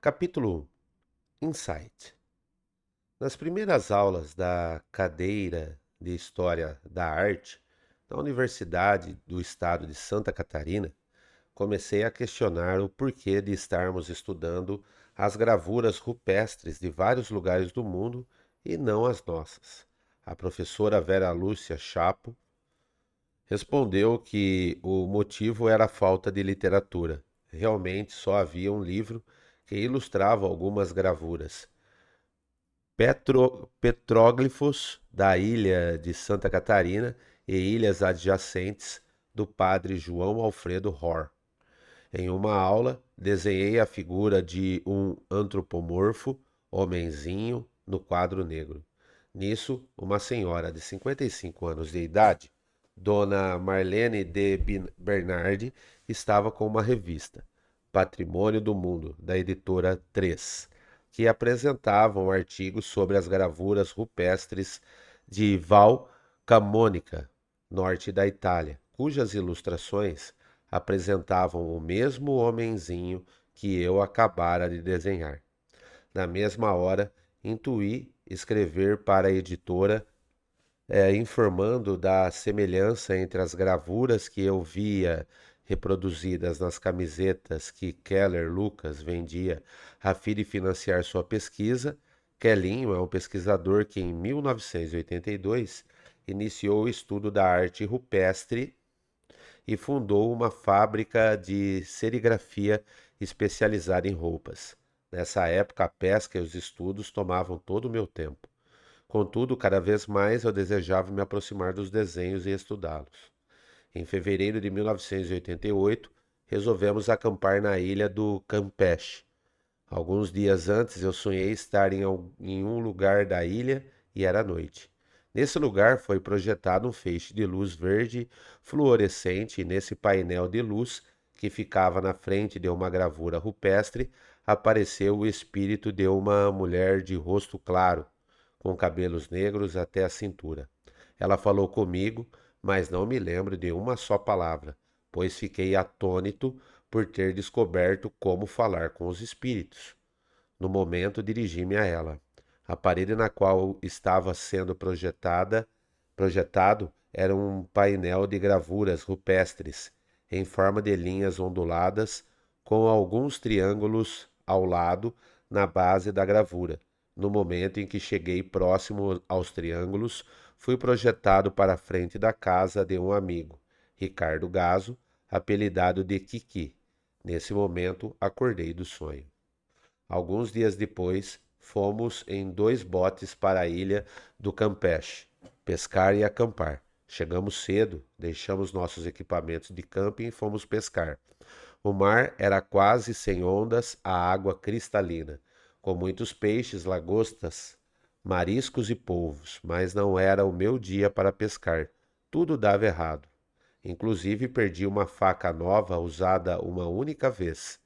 Capítulo 1. Insight. Nas primeiras aulas da cadeira de História da Arte na Universidade do Estado de Santa Catarina, comecei a questionar o porquê de estarmos estudando as gravuras rupestres de vários lugares do mundo e não as nossas. A professora Vera Lúcia Chapo respondeu que o motivo era a falta de literatura. Realmente só havia um livro que ilustrava algumas gravuras petróglifos da ilha de Santa Catarina e ilhas adjacentes do padre João Alfredo Hor. Em uma aula, desenhei a figura de um antropomorfo, homenzinho, no quadro negro. Nisso, uma senhora de 55 anos de idade, Dona Marlene de Bernardi, estava com uma revista, Patrimônio do Mundo, da editora 3, que apresentava um artigo sobre as gravuras rupestres de Val Camonica, norte da Itália, cujas ilustrações apresentavam o mesmo homenzinho que eu acabara de desenhar. Na mesma hora, intuí escrever para a editora, informando da semelhança entre as gravuras que eu via reproduzidas nas camisetas que Keller Lucas vendia a fim de financiar sua pesquisa. Kellinho é um pesquisador que, em 1982, iniciou o estudo da arte rupestre e fundou uma fábrica de serigrafia especializada em roupas. Nessa época, a pesca e os estudos tomavam todo o meu tempo. Contudo, cada vez mais eu desejava me aproximar dos desenhos e estudá-los. Em fevereiro de 1988, resolvemos acampar na ilha do Campeche. Alguns dias antes, eu sonhei estar em um lugar da ilha e era noite. Nesse lugar foi projetado um feixe de luz verde fluorescente e nesse painel de luz, que ficava na frente de uma gravura rupestre, apareceu o espírito de uma mulher de rosto claro, com cabelos negros até a cintura. Ela falou comigo, mas não me lembro de uma só palavra, pois fiquei atônito por ter descoberto como falar com os espíritos. No momento, dirigi-me a ela. A parede na qual estava sendo projetado era um painel de gravuras rupestres, em forma de linhas onduladas, com alguns triângulos ao lado na base da gravura. No momento em que cheguei próximo aos triângulos, fui projetado para a frente da casa de um amigo, Ricardo Gazo, apelidado de Kiki. Nesse momento, acordei do sonho. Alguns dias depois, fomos em 2 botes para a ilha do Campeche, pescar e acampar. Chegamos cedo, deixamos nossos equipamentos de camping e fomos pescar. O mar era quase sem ondas, a água cristalina, com muitos peixes, lagostas, mariscos e polvos, mas não era o meu dia para pescar. Tudo dava errado. Inclusive perdi uma faca nova usada uma única vez.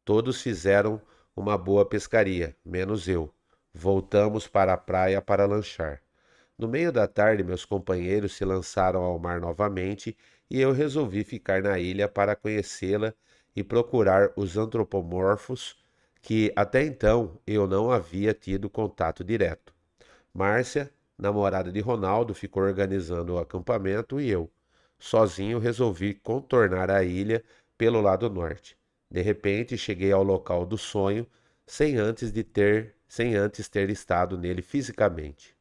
Todos fizeram uma boa pescaria, menos eu. Voltamos para a praia para lanchar. No meio da tarde, meus companheiros se lançaram ao mar novamente e eu resolvi ficar na ilha para conhecê-la e procurar os antropomorfos que até então eu não havia tido contato direto. Márcia, namorada de Ronaldo, ficou organizando o acampamento e eu, sozinho, resolvi contornar a ilha pelo lado norte. De repente, cheguei ao local do sonho sem antes ter estado nele fisicamente.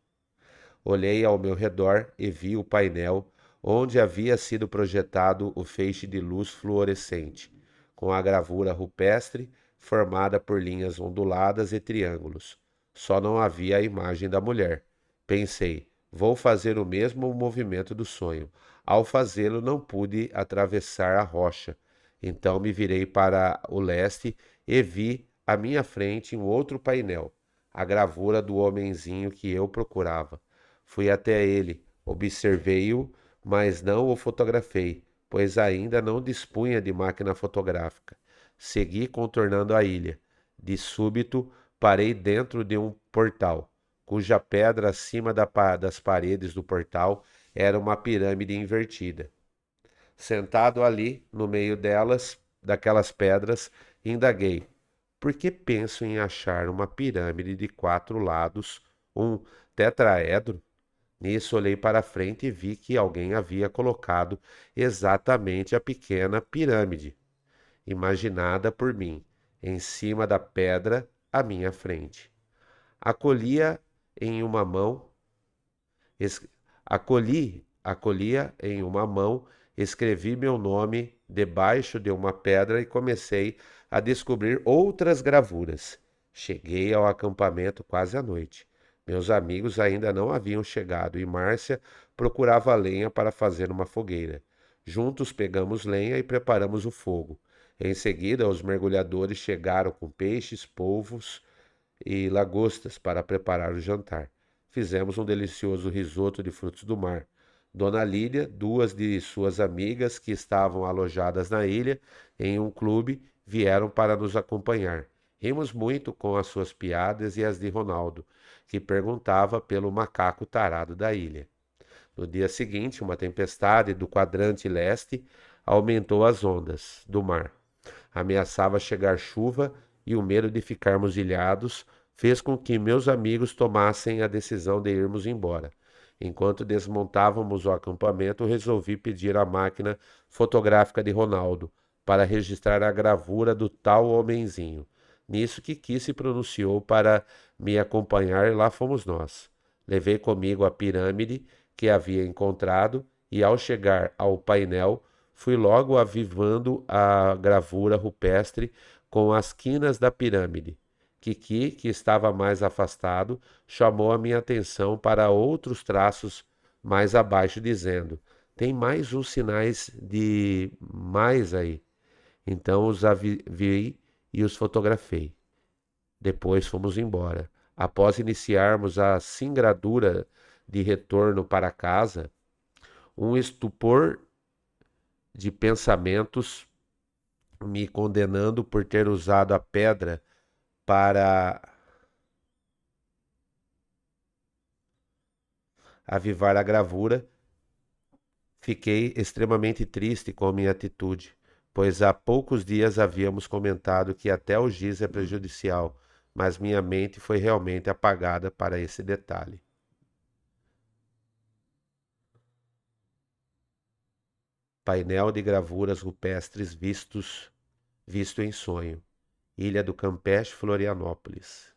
Olhei ao meu redor e vi o painel onde havia sido projetado o feixe de luz fluorescente, com a gravura rupestre formada por linhas onduladas e triângulos. Só não havia a imagem da mulher. Pensei, vou fazer o mesmo movimento do sonho. Ao fazê-lo, não pude atravessar a rocha. Então me virei para o leste e vi à minha frente um outro painel, a gravura do homenzinho que eu procurava. Fui até ele, observei-o, mas não o fotografei, pois ainda não dispunha de máquina fotográfica. Segui contornando a ilha. De súbito, parei dentro de um portal, cuja pedra acima das paredes do portal era uma pirâmide invertida. Sentado ali, no meio daquelas pedras, indaguei: porque penso em achar uma pirâmide de 4 lados, um tetraedro. Nisso olhei para frente e vi que alguém havia colocado exatamente a pequena pirâmide, imaginada por mim, em cima da pedra à minha frente. Acolhia em uma mão, es- acolhia em uma mão, escrevi meu nome debaixo de uma pedra e comecei a descobrir outras gravuras. Cheguei ao acampamento quase à noite. Meus amigos ainda não haviam chegado e Márcia procurava lenha para fazer uma fogueira. Juntos pegamos lenha e preparamos o fogo. Em seguida, os mergulhadores chegaram com peixes, polvos e lagostas para preparar o jantar. Fizemos um delicioso risoto de frutos do mar. Dona Lídia, duas de suas amigas que estavam alojadas na ilha em um clube, vieram para nos acompanhar. Rimos muito com as suas piadas e as de Ronaldo, que perguntava pelo macaco tarado da ilha. No dia seguinte, uma tempestade do quadrante leste aumentou as ondas do mar. Ameaçava chegar chuva e o medo de ficarmos ilhados fez com que meus amigos tomassem a decisão de irmos embora. Enquanto desmontávamos o acampamento, resolvi pedir a máquina fotográfica de Ronaldo para registrar a gravura do tal homenzinho. Nisso Kiki se pronunciou para me acompanhar e lá fomos nós. Levei comigo a pirâmide que havia encontrado e ao chegar ao painel fui logo avivando a gravura rupestre com as quinas da pirâmide. Kiki, que estava mais afastado, chamou a minha atenção para outros traços mais abaixo, dizendo: Tem mais uns sinais de mais aí. Então os vi e os fotografei. Depois fomos embora. Após iniciarmos a singradura de retorno para casa, um estupor de pensamentos me condenando por ter usado a pedra para avivar a gravura, fiquei extremamente triste com a minha atitude, pois há poucos dias havíamos comentado que até o giz é prejudicial, mas minha mente foi realmente apagada para esse detalhe. Painel de gravuras rupestres visto em sonho. Ilha do Campeche, Florianópolis.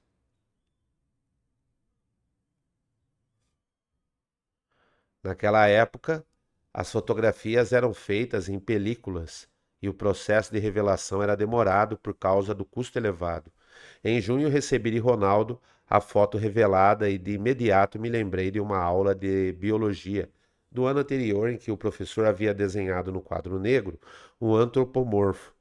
Naquela época, as fotografias eram feitas em películas e o processo de revelação era demorado por causa do custo elevado. Em junho recebi de Ronaldo a foto revelada e de imediato me lembrei de uma aula de biologia do ano anterior em que o professor havia desenhado no quadro negro um antropomorfo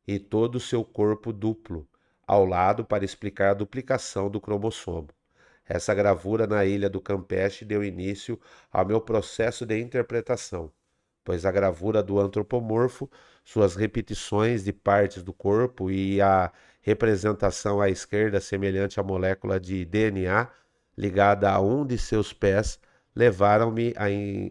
e todo o seu corpo duplo ao lado para explicar a duplicação do cromossomo. Essa gravura na ilha do Campeche deu início ao meu processo de interpretação, pois a gravura do antropomorfo, suas repetições de partes do corpo e a representação à esquerda semelhante à molécula de DNA ligada a um de seus pés levaram-me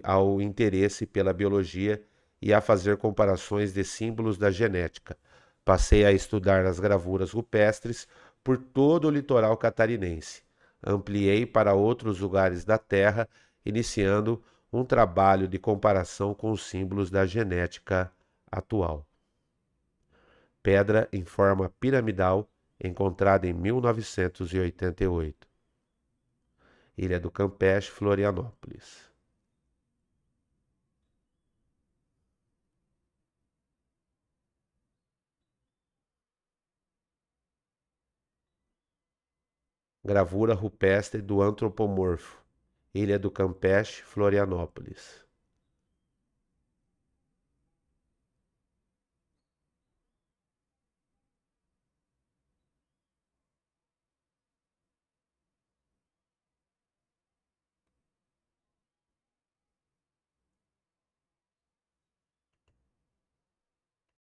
ao interesse pela biologia e a fazer comparações de símbolos da genética. Passei a estudar as gravuras rupestres por todo o litoral catarinense. Ampliei para outros lugares da Terra, iniciando um trabalho de comparação com os símbolos da genética atual. Pedra em forma piramidal, encontrada em 1988. Ilha do Campeche, Florianópolis. Gravura rupestre do antropomorfo. Ilha do Campeche, Florianópolis.